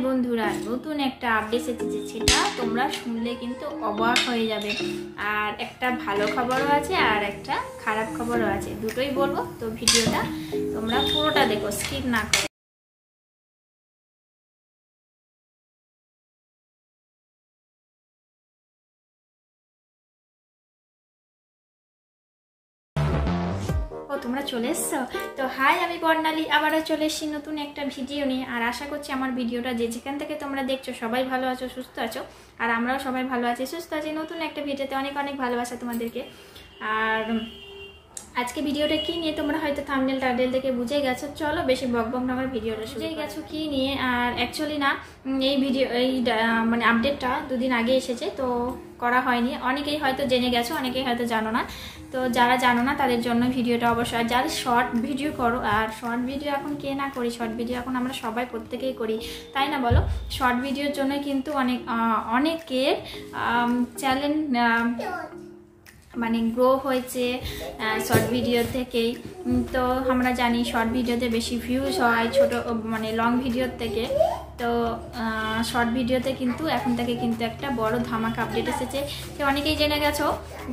বন্ধুরা, নতুন একটা আপডেট এসেছে, সেটা তোমরা শুনলে কিন্তু অবাক হয়ে যাবে। আর একটা ভালো খবরও আছে আর একটা খারাপ খবরও আছে, দুটোই বলবো। তো ভিডিওটা তোমরা পুরোটা দেখো, স্কিপ না করে। তোমরা চলে এসছো তো হাই, আমি বর্ণালী আবারও চলে এসেছি নতুন একটা ভিডিও নিয়ে। আর আশা করছি আমার ভিডিওটা যেখান থেকে তোমরা দেখছো সবাই ভালো আছো, সুস্থ আছো। আর আমরাও সবাই ভালো আছি, সুস্থ আছি। নতুন একটা ভিডিওতে অনেক অনেক ভালোবাসা তোমাদেরকে। আর আজকে ভিডিওটা কি নিয়ে তোমরা হয়তো থাম্বনেল টাইটেল থেকে বুঝেই গেছো। চলো বেশি বকবক না করে ভিডিওটা বুঝেই গেছো কি নিয়ে। আর অ্যাকচুয়ালি না, এই ভিডিও মানে আপডেটটা দুদিন আগে এসেছে, তো করা হয়নি। অনেকেই হয়তো জেনে গেছো, অনেকেই হয়তো জানো না। তো যারা জানো না তাদের জন্য ভিডিওটা অবশ্যই। আর যারা শর্ট ভিডিও করো, আর শর্ট ভিডিও এখন কে না করি, শর্ট ভিডিও এখন আমরা সবাই প্রত্যেকেই করি, তাই না বলো? শর্ট ভিডিওর জন্য কিন্তু অনেকের চ্যানেল মানে গ্রো হয়েছে শর্ট ভিডিও থেকেই। তো আমরা জানি শর্ট ভিডিওতে বেশি ভিউজ হয় ছোট মানে লং ভিডিওর থেকে। তো শর্ট ভিডিওতে কিন্তু এখন থেকে কিন্তু একটা বড় ধামাকা আপডেট এসেছে, সে অনেকেই জেনে গেছো।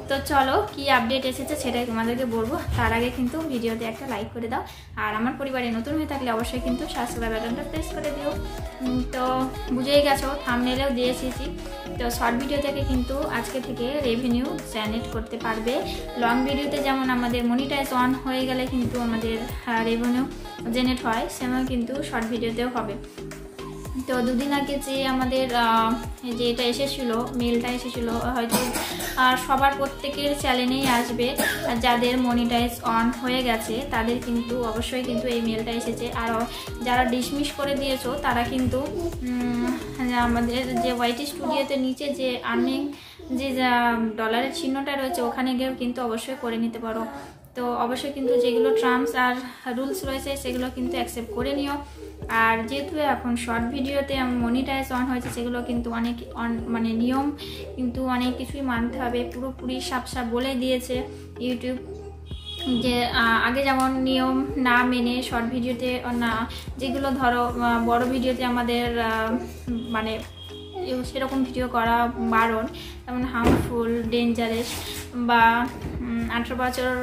তো চলো কি আপডেট এসেছে সেটাই তোমাদেরকে বলবো। তার আগে কিন্তু ভিডিওতে একটা লাইক করে দাও। আর আমার পরিবারে নতুন হয়ে থাকলে অবশ্যই কিন্তু সাবস্ক্রাইব বাটনটা প্রেস করে দিও। তো বুঝেই গেছো, থাম্বনেলেও দিয়ে এসেছি। তো শর্ট ভিডিও থেকে কিন্তু আজকে থেকে রেভিনিউ জেনারেট করতে পারবে। লং ভিডিওতে যেমন আমাদের মনিটাইজ অন হয়ে গেলে কিন্তু আমাদের রেভিনিউ জেনারেট হয়, সেমন কিন্তু শর্ট ভিডিওতেও হবে। তো দুদিন আগে যে আমাদের যে এটা এসেছিলো, মেলটা এসেছিলো, হয়তো সবার প্রত্যেকের চ্যানেলেই আসবে। যাদের মনিটাইজ অন হয়ে গেছে তাদের কিন্তু অবশ্যই কিন্তু এই মেলটা এসেছে। আর যারা ডিসমিস করে দিয়েছো তারা কিন্তু আমাদের যে ওয়াইটি স্টুডিওতে নিচে যে আর্নিং যে ডলারের চিহ্নটা রয়েছে ওখানে গিয়েও কিন্তু অবশ্যই করে নিতে পারো। তো অবশ্যই কিন্তু যেগুলো টার্মস আর রুলস রয়েছে সেগুলো কিন্তু অ্যাকসেপ্ট করে নিও। আর যেহেতু এখন শর্ট ভিডিওতে মনিটাইজ অন হয়েছে, সেগুলো কিন্তু অনেক মানে নিয়ম কিন্তু অনেক কিছুই মানতে হবে, পুরোপুরি সাপ বলে দিয়েছে ইউটিউব। যে আগে যেমন নিয়ম না মেনে শর্ট ভিডিওতে না, যেগুলো ধরো বড় ভিডিওতে আমাদের মানে সেরকম ভিডিও করা বারণ, যেমন হার্মফুল, ডেঞ্জারাস বা 18 বছর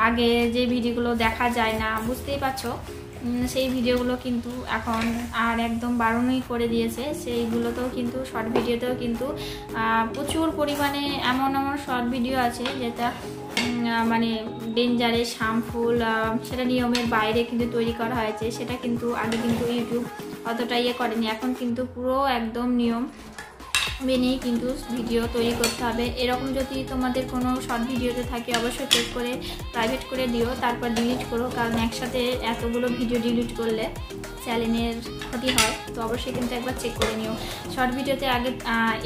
আগে যে ভিডিওগুলো দেখা যায় না, বুঝতেই পারছো, সেই ভিডিওগুলো কিন্তু এখন আর একদম বারণই করে দিয়েছে। সেইগুলোতেও কিন্তু শর্ট ভিডিওতেও কিন্তু প্রচুর পরিমাণে এমন শর্ট ভিডিও আছে যেটা মানে ডেঞ্জারাস, হার্মফুল, সেটা নিয়মের বাইরে কিন্তু তৈরি করা হয়েছে। সেটা কিন্তু আগে কিন্তু ইউটিউব অতটা করেনি, এখন কিন্তু পুরো একদম নিয়ম মেনেই কিন্তু ভিডিও তৈরি করতে হবে। এরকম যদি তোমাদের কোনো শর্ট ভিডিওতে থাকে অবশ্যই চেক করে প্রাইভেট করে দিও, তারপর ডিলিট করো। কারণ একসাথে এতগুলো ভিডিও ডিলিট করলে চ্যানেলের ক্ষতি হয়। তো অবশ্যই কিন্তু একবার চেক করে নিও। শর্ট ভিডিওতে আগে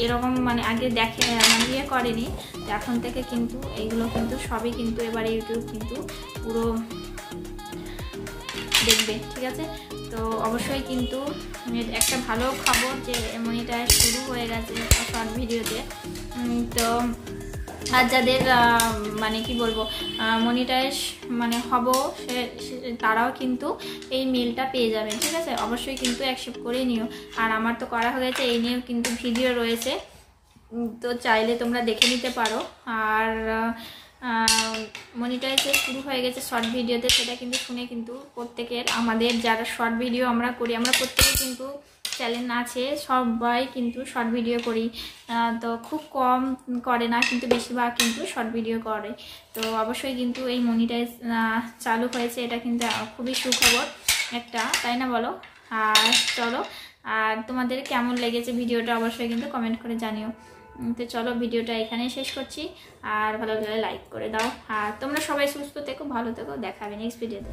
এরকম মানে আগে দেখে মানে করেনি, এখন থেকে কিন্তু এইগুলো কিন্তু সবই কিন্তু এবারে ইউটিউব কিন্তু পুরো দেখবে, ঠিক আছে? তো অবশ্যই কিন্তু একটা ভালো খবর যে মনিটাইজ শুরু হয়ে গেছে শর্ট ভিডিওতে। তো আর যাদের মানে কি বলবো মনিটাইজ মানে হব তারাও কিন্তু এই মেলটা পেয়ে যাবে, ঠিক আছে? অবশ্যই কিন্তু অ্যাকসেপ্ট করে নিও। আর আমার তো করা হয়ে গেছে, এই নিয়েও কিন্তু ভিডিও রয়েছে, তো চাইলে তোমরা দেখে নিতে পারো। আর মনিটাইজ শুরু হয়ে গেছে শর্ট ভিডিওতে, সেটা কিন্তু শুনে কিন্তু প্রত্যেকের, আমাদের যারা শর্ট ভিডিও আমরা করি, আমরা প্রত্যেকে কিন্তু চ্যানেল আছে, সবাই কিন্তু শর্ট ভিডিও করি। তো খুব কম করে না, কিন্তু বেশিরভাগ কিন্তু শর্ট ভিডিও করে। তো অবশ্যই কিন্তু এই মনিটাইজ চালু হয়েছে, এটা কিন্তু খুবই সুখবর একটা, তাই না বলো? আর চলো, আর তোমাদের কেমন লেগেছে ভিডিওটা অবশ্যই কিন্তু কমেন্ট করে জানিও। তো চলো ভিডিওটা এখানেই শেষ করছি। আর ভালো লাগলে লাইক করে দাও। আর তোমরা সবাই সুস্থ থেকো, ভালো থেকো, দেখা হবে নেক্সট ভিডিওতে।